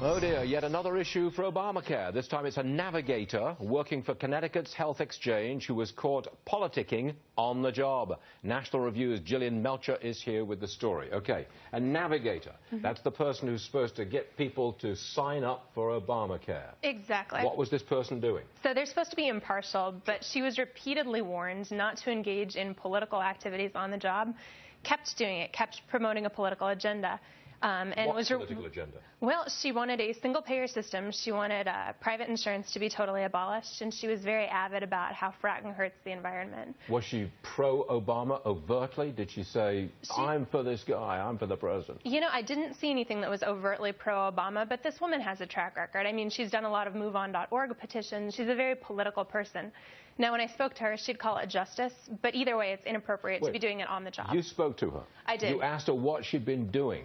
Oh dear, yet another issue for Obamacare. This time it's a navigator working for Connecticut's Health Exchange who was caught politicking on the job. National Review's Gillian Melcher is here with the story. Okay, a navigator. That's the person who's supposed to get people to sign up for Obamacare. Exactly. What was this person doing? So they're supposed to be impartial, but she was repeatedly warned not to engage in political activities on the job, kept doing it, kept promoting a political agenda. What political agenda? Well, she wanted a single-payer system. She wanted private insurance to be totally abolished, and she was very avid about how fracking hurts the environment. Was she pro-Obama overtly? Did she say, I'm for this guy, I'm for the president? You know, I didn't see anything that was overtly pro-Obama, but this woman has a track record. I mean, she's done a lot of MoveOn.org petitions. She's a very political person. Now, when I spoke to her, she'd call it justice, but either way, it's inappropriate to be doing it on the job. You spoke to her? I did. You asked her what she'd been doing.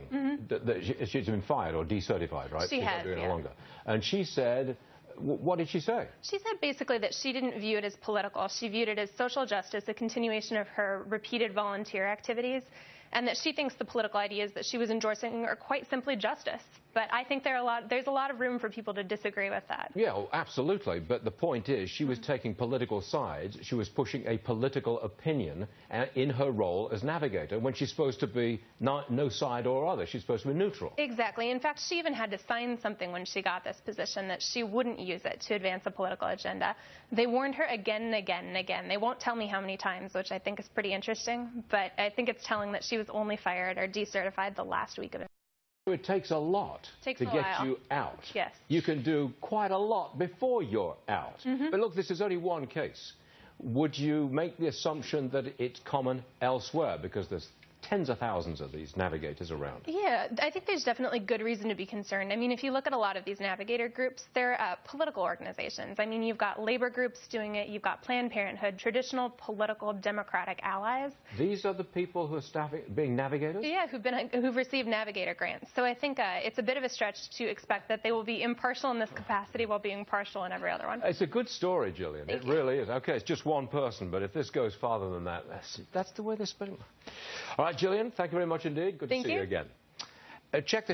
She's been fired or decertified, right? She has, not doing it yeah. longer. And she said, what did she say? She said basically that she didn't view it as political. She viewed it as social justice, a continuation of her repeated volunteer activities, and that she thinks the political ideas that she was endorsing are quite simply justice. But I think there's a lot of room for people to disagree with that. Yeah, well, absolutely. But the point is, she was taking political sides. She was pushing a political opinion in her role as navigator when she's supposed to be no side or other. She's supposed to be neutral. Exactly. In fact, she even had to sign something when she got this position that she wouldn't use it to advance a political agenda. They warned her again and again and again. They won't tell me how many times, which I think is pretty interesting. But I think it's telling that she was only fired or decertified the last week of it. It takes a lot to get you out. Yes. You can do quite a lot before you're out. But look, this is only one case. Would you make the assumption that it's common elsewhere? Because there's tens of thousands of these navigators around. Yeah, I think there's definitely good reason to be concerned. I mean, if you look at a lot of these navigator groups, they're political organizations. I mean, you've got labor groups doing it, you've got Planned Parenthood, traditional political democratic allies. These are the people who are being navigators? Yeah, who've received navigator grants. So I think it's a bit of a stretch to expect that they will be impartial in this capacity while being partial in every other one. It's a good story, Gillian. It really is. Okay, it's just one person, but if this goes farther than that, that's the way they're spending. All right, Gillian, thank you very much indeed. Good to see you again. Check the